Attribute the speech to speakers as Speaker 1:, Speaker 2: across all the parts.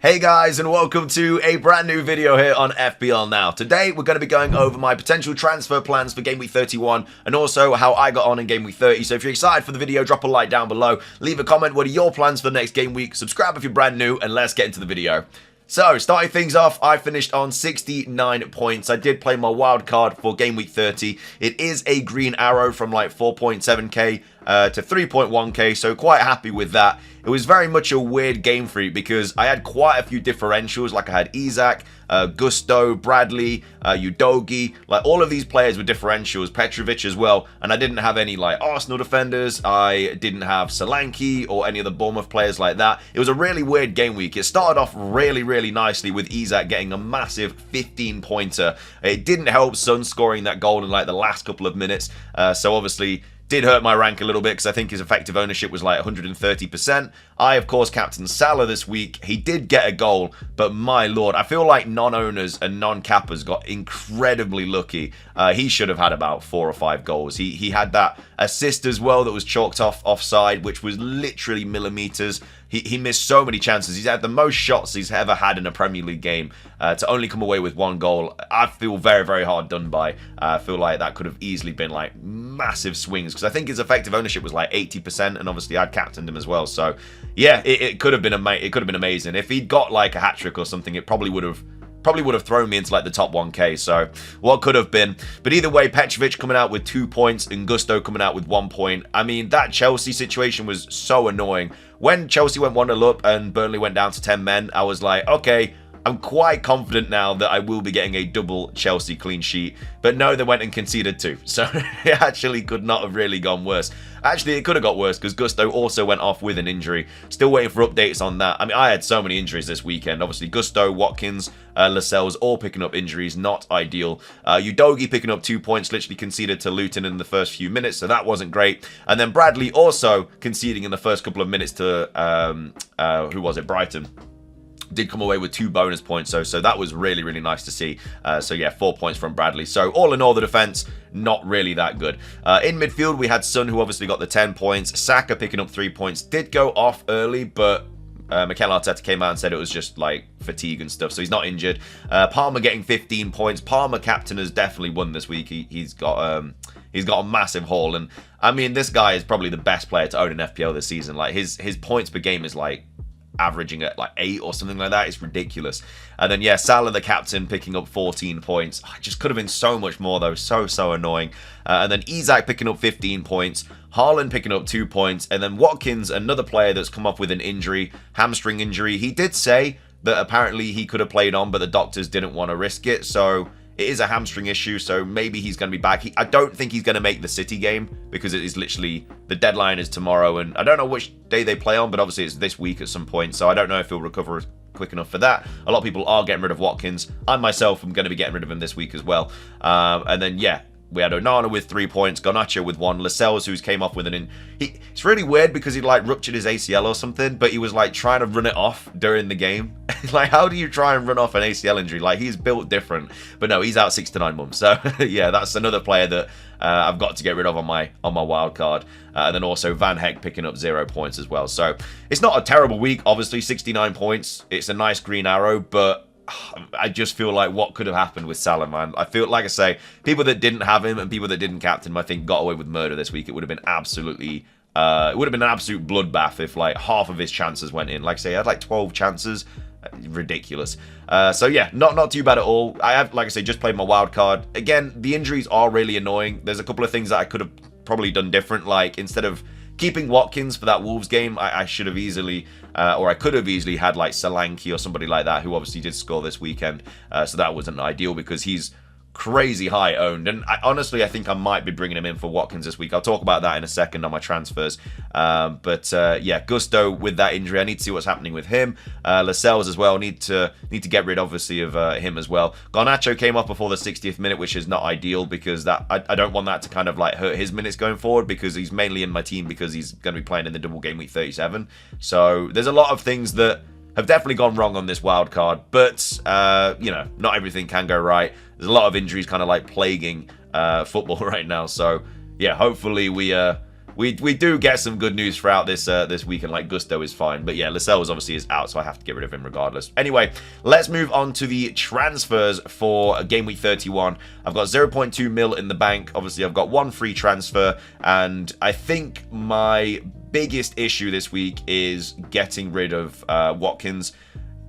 Speaker 1: Hey guys, and welcome to a brand new video here on FPL Now. Today we're going to be going over my potential transfer plans for Game Week 31 and also how I got on in Game Week 30. So if you're excited for the video, drop a like down below, leave a comment, what are your plans for the next game week, subscribe if you're brand new, and let's get into the video. So, starting things off, I finished on 69 points. I did play my wild card for Game Week 30. It is a green arrow from like 4.7k to 3.1k, so quite happy with that. It was very much a weird game for me because I had quite a few differentials, like I had Isaac, Gusto, Bradley, Udogi, like all of these players were differentials, Petrovic as well, and I didn't have any like Arsenal defenders, I didn't have Solanke or any of the Bournemouth players like that. It was a really weird game week. It started off really nicely with Isaac getting a massive 15-pointer. It didn't help Son scoring that goal in like the last couple of minutes, so obviously did hurt my rank a little bit because I think his effective ownership was like 130%. I, of course, captained Salah this week. He did get a goal, but my lord, I feel like non-owners and non-cappers got incredibly lucky. He should have had about 4 or 5 goals. He had that assist as well that was chalked off offside, which was literally millimeters. He missed so many chances. He's had the most shots he's ever had in a Premier League game. To only come away with 1 goal, I feel very hard done by. I feel like that could have easily been like massive swings because I think his effective ownership was like 80%, and obviously I'd captained him as well. So yeah, it could have been amazing. If he'd got like a hat trick or something, it probably would have thrown me into like the top 1k, so what could have been. But either way, Petrovic coming out with 2 points and Gusto coming out with 1 point. I mean, that Chelsea situation was so annoying. When Chelsea went 1-0 up and Burnley went down to 10 men, I was like, okay, I'm quite confident now that I will be getting a double Chelsea clean sheet. But no, they went and conceded 2. So it actually could not have really gone worse. Actually, it could have got worse because Gusto also went off with an injury. Still waiting for updates on that. I mean, I had so many injuries this weekend. Obviously, Gusto, Watkins, Lascelles all picking up injuries. Not ideal. Udogi picking up 2 points, literally conceded to Luton in the first few minutes, so that wasn't great. And then Bradley also conceding in the first couple of minutes to, who was it, Brighton. Did come away with 2 bonus points, so that was really nice to see. So yeah, 4 points from Bradley. So all in all, the defense not really that good. In midfield, we had Son, who obviously got the 10 points. Saka picking up 3 points. Did go off early, but Mikel Arteta came out and said it was just like fatigue and stuff, so he's not injured. Palmer getting 15 points. Palmer captain has definitely won this week. He's got a massive haul, and I mean, this guy is probably the best player to own in FPL this season. Like his points per game is like averaging at like 8 or something like that. It's ridiculous. And then yeah, Salah the captain picking up 14 points. It just could have been so much more though. So annoying. And then Isaac picking up 15 points. Haaland picking up 2 points. And then Watkins, another player that's come up with an injury, hamstring injury. He did say that apparently he could have played on, but the doctors didn't want to risk it. So it is a hamstring issue, so maybe he's going to be back. I don't think he's going to make the City game because it is literally, the deadline is tomorrow, and I don't know which day they play on, but obviously it's this week at some point, so I don't know if he'll recover quick enough for that. A lot of people are getting rid of Watkins. I myself am going to be getting rid of him this week as well. And then, yeah, we had Onana with 3 points, Garnacho with 1, Lascelles, who's came off with it's really weird because he like ruptured his ACL or something, but he was like trying to run it off during the game. Like, how do you try and run off an ACL injury? Like, he's built different, but no, he's out 6 to 9 months. So yeah, that's another player that I've got to get rid of on my wild card. And then also Van Heck picking up 0 points as well. So it's not a terrible week, obviously. 69 points. It's a nice green arrow, but I just feel like what could have happened with Salah, man. I feel like I say, people that didn't have him and people that didn't captain him, I think, got away with murder this week. It would have been absolutely, it would have been an absolute bloodbath if like half of his chances went in. Like I say, I had like 12 chances. Ridiculous. So yeah, not too bad at all. I have, like I say, just played my wild card. Again, the injuries are really annoying. There's a couple of things that I could have probably done different. Like, instead of keeping Watkins for that Wolves game, I should have easily, or I could have easily had like Solanke or somebody like that, who obviously did score this weekend. So that wasn't ideal because he's crazy high owned, and honestly I think I might be bringing him in for Watkins this week. I'll talk about that in a second on my transfers. Yeah, Gusto with that injury, I need to see what's happening with him. Lascelles as well, need to get rid obviously of him as well. Garnacho came off before the 60th minute, which is not ideal because that I don't want that to kind of like hurt his minutes going forward, because he's mainly in my team because he's going to be playing in the double game week 37. So there's a lot of things that have definitely gone wrong on this wild card, but you know, not everything can go right. There's a lot of injuries kind of like plaguing football right now, so yeah, hopefully we we do get some good news throughout this weekend. Like Gusto is fine, but yeah, Lascelles obviously is out, so I have to get rid of him regardless. Anyway, let's move on to the transfers for game week 31. I've got 0.2 mil in the bank. Obviously, I've got one free transfer, and I think my biggest issue this week is getting rid of Watkins,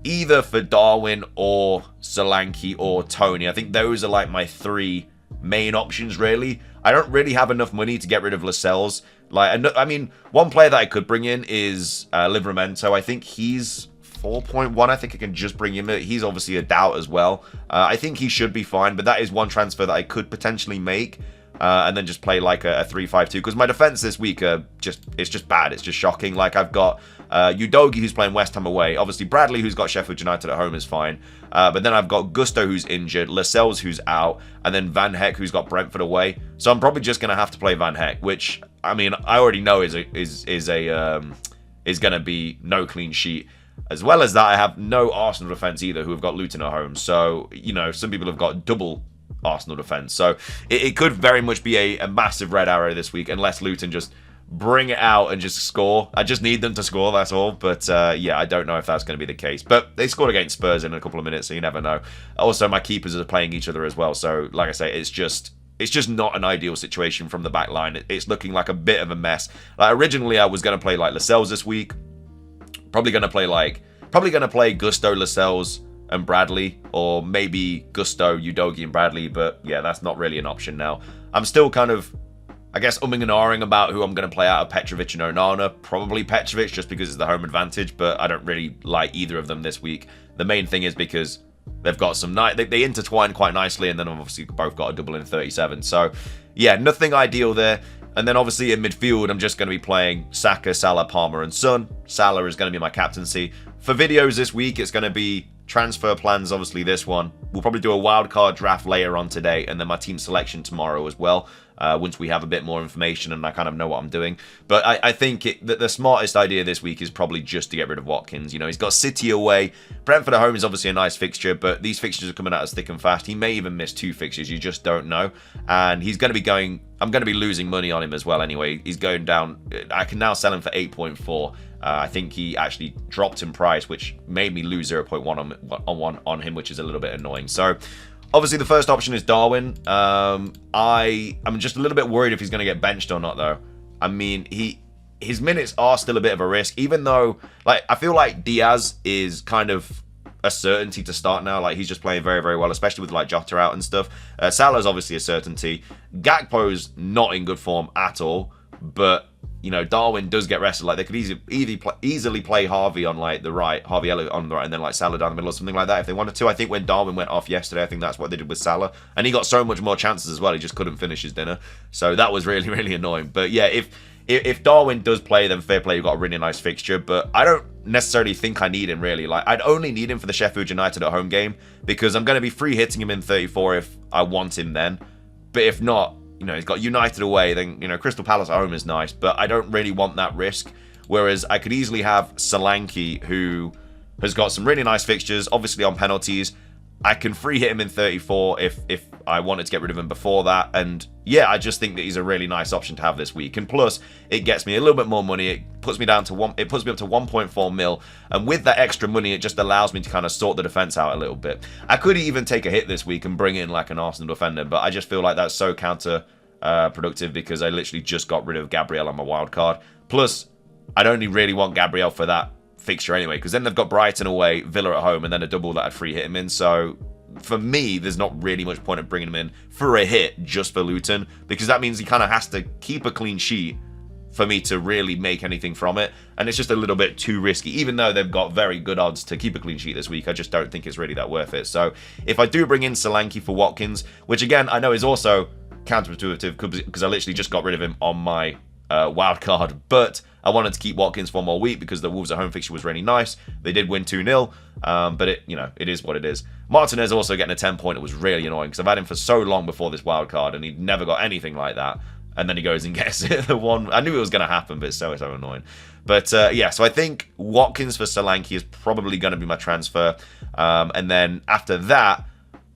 Speaker 1: either for Darwin or Solanke or Tony. I think those are like my three main options, really. I don't really have enough money to get rid of Lascelles. Like, I mean, one player that I could bring in is Livramento. I think he's 4.1. I think I can just bring him in. He's obviously a doubt as well. I think he should be fine, but that is one transfer that I could potentially make. And then just play like a 3-5-2, because my defense this week it's just bad. It's just shocking. Like, I've got Udogie, who's playing West Ham away. Obviously, Bradley, who's got Sheffield United at home, is fine. But then I've got Gusto, who's injured, Lascelles, who's out, and then Van Heck, who's got Brentford away. So I'm probably just gonna have to play Van Heck, which, I mean, I already know is gonna be no clean sheet. As well as that, I have no Arsenal defense either, who have got Luton at home. So, you know, some people have got double Arsenal defense. So it could very much be a massive red arrow this week, unless Luton just bring it out and just score. I just need them to score, that's all. But yeah, I don't know if that's going to be the case. But they scored against Spurs in a couple of minutes, so you never know. Also, my keepers are playing each other as well. So, like I say, it's just not an ideal situation from the back line. It's looking like a bit of a mess. Like, originally, I was going to play like Lascelles this week. Probably going to play Gusto, Lascelles, and Bradley, or maybe Gusto, Udogie, and Bradley, but yeah, that's not really an option now. I'm still kind of, I guess, umming and ahhing about who I'm going to play out of Petrovic and Onana. Probably Petrovic, just because it's the home advantage, but I don't really like either of them this week. The main thing is because they've got some they intertwine quite nicely, and then obviously both got a double in 37. So yeah, nothing ideal there. And then obviously in midfield, I'm just going to be playing Saka, Salah, Palmer, and Son. Salah is going to be my captaincy. For videos this week, it's going to be transfer plans, obviously this one. We'll probably do a wildcard draft later on today, and then my team selection tomorrow as well, once we have a bit more information and I kind of know what I'm doing. But I think the smartest idea this week is probably just to get rid of Watkins. You know, he's got City away. Brentford at home is obviously a nice fixture, but these fixtures are coming out as thick and fast. He may even miss 2 fixtures, you just don't know. And he's going to be going, I'm going to be losing money on him as well anyway. He's going down, I can now sell him for 8.4. I think he actually dropped in price, which made me lose 0.1 on him, which is a little bit annoying. So, obviously, the first option is Darwin. I'm just a little bit worried if he's going to get benched or not, though. I mean, his minutes are still a bit of a risk, even though, like, I feel like Diaz is kind of a certainty to start now. Like, he's just playing very, very well, especially with, like, Jota out and stuff. Salah's obviously a certainty. Gakpo's not in good form at all, but you know, Darwin does get rested. Like, they could easily play Harvey on like the right, Harvey Elliott on the right, and then like Salah down the middle or something like that if they wanted to. I think when Darwin went off yesterday, I think that's what they did with Salah, and he got so much more chances as well. He just couldn't finish his dinner, so that was really, really annoying. But yeah, if Darwin does play, then fair play, you've got a really nice fixture. But I don't necessarily think I need him really. Like, I'd only need him for the Sheffield United at home game, because I'm going to be free hitting him in 34 if I want him then. But if not, you know, he's got United away, then, you know, Crystal Palace at home is nice, but I don't really want that risk. Whereas I could easily have Solanke, who has got some really nice fixtures, obviously on penalties. I can free hit him in 34 if I wanted to get rid of him before that. And yeah, I just think that he's a really nice option to have this week. And plus, it gets me a little bit more money. It puts me down to it puts me up to 1.4 mil. And with that extra money, it just allows me to kind of sort the defense out a little bit. I could even take a hit this week and bring in like an Arsenal defender, but I just feel like that's so counter-productive because I literally just got rid of Gabriel on my wild card. Plus, I'd only really want Gabriel for that fixture anyway, because then they've got Brighton away, Villa at home, and then a double that I'd free hit him in. So for me, there's not really much point of bringing him in for a hit just for Luton, because that means he kind of has to keep a clean sheet for me to really make anything from it, and it's just a little bit too risky. Even though they've got very good odds to keep a clean sheet this week, I just don't think it's really that worth it. So if I do bring in Solanke for Watkins, which again I know is also counterintuitive because I literally just got rid of him on my wild card, but I wanted to keep Watkins for one more week because the Wolves at home fixture was really nice. They did win 2-0, but it is what it is. Martinez also getting a 10-point. It was really annoying because I've had him for so long before this wild card, and he'd never got anything like that. And then he goes and gets the one. I knew it was going to happen, but it's so annoying. But yeah, so I think Watkins for Solanke is probably going to be my transfer. And then after that,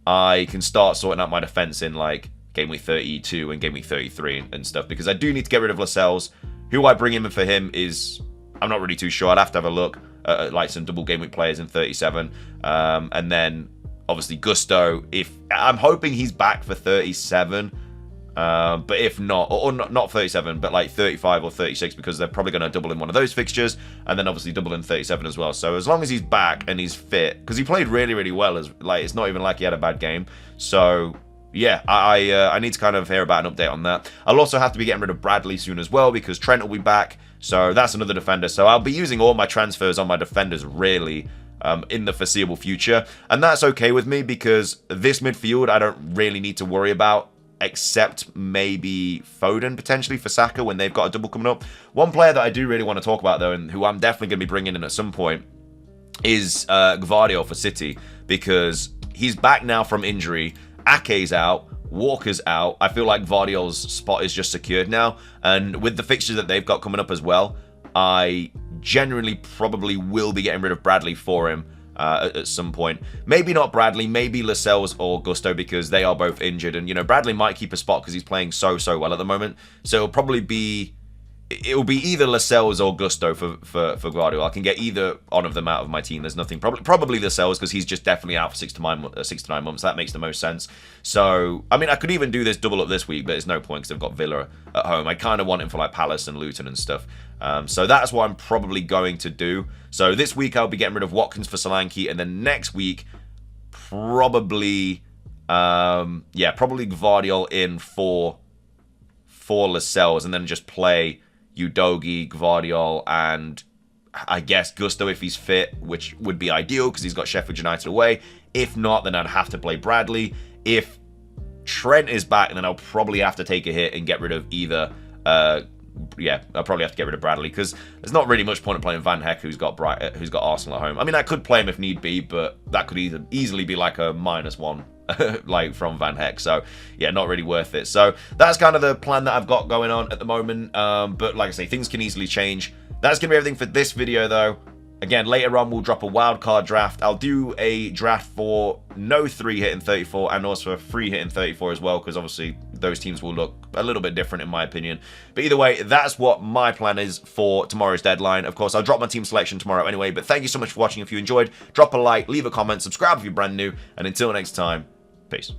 Speaker 1: I can start sorting out my defense in like game week 32 and game week 33 and stuff, because I do need to get rid of Lascelles. Who I bring in for him is, I'm not really too sure. I'd have to have a look at like some double game week players in 37. And then obviously Gusto, if I'm hoping he's back for 37. But if not, or not 37, but like 35 or 36, because they're probably going to double in one of those fixtures, and then obviously double in 37 as well. So as long as he's back and he's fit, because he played really, really well, as like it's not even like he had a bad game. So yeah, I need to kind of hear about an update on that. I'll also have to be getting rid of Bradley soon as well, because Trent will be back. So that's another defender. So I'll be using all my transfers on my defenders really in the foreseeable future, and that's okay with me, because this midfield I don't really need to worry about, except maybe Foden potentially for Saka when they've got a double coming up. One player that I do really want to talk about though, and who I'm definitely going to be bringing in at some point, is Gvardiol for City, because he's back now from injury. Ake's out, Walker's out. I feel like Gvardiol's spot is just secured now, and with the fixtures that they've got coming up as well, I generally probably will be getting rid of Bradley for him at some point. Maybe not Bradley, maybe Lascelles or Gusto, because they are both injured, and you know Bradley might keep a spot because he's playing so well at the moment. So it'll probably be either Lascelles or Gusto for Gvardiol. I can get either one of them out of my team. There's nothing, probably Lascelles, because he's just definitely out for 6 to 9 months. That makes the most sense. So I mean, I could even do this double up this week, but it's no point because they've got Villa at home. I kind of want him for like Palace and Luton and stuff. So that's what I'm probably going to do. So this week I'll be getting rid of Watkins for Solanke, and then next week probably probably Gvardiol in for Lascelles, and then just play Udogie, Gvardiol, and I guess Gusto if he's fit, which would be ideal because he's got Sheffield United away. If not, then I'd have to play Bradley. If Trent is back, then I'll probably have to take a hit and get rid of either I'll probably have to get rid of Bradley, because there's not really much point in playing Van Heck, who's got Arsenal at home. I mean, I could play him if need be, but that could easily be like a -1 like from Van Heck. So yeah, not really worth it. So that's kind of the plan that I've got going on at the moment. But like I say, things can easily change. That's gonna be everything for this video though. Again, later on we'll drop a wildcard draft. I'll do a draft for no 3 hitting 34 and also a 3 hitting 34 as well, because obviously those teams will look a little bit different in my opinion. But either way, that's what my plan is for tomorrow's deadline. Of course, I'll drop my team selection tomorrow anyway, but thank you so much for watching. If you enjoyed, drop a like, leave a comment, subscribe if you're brand new, and until next time, peace.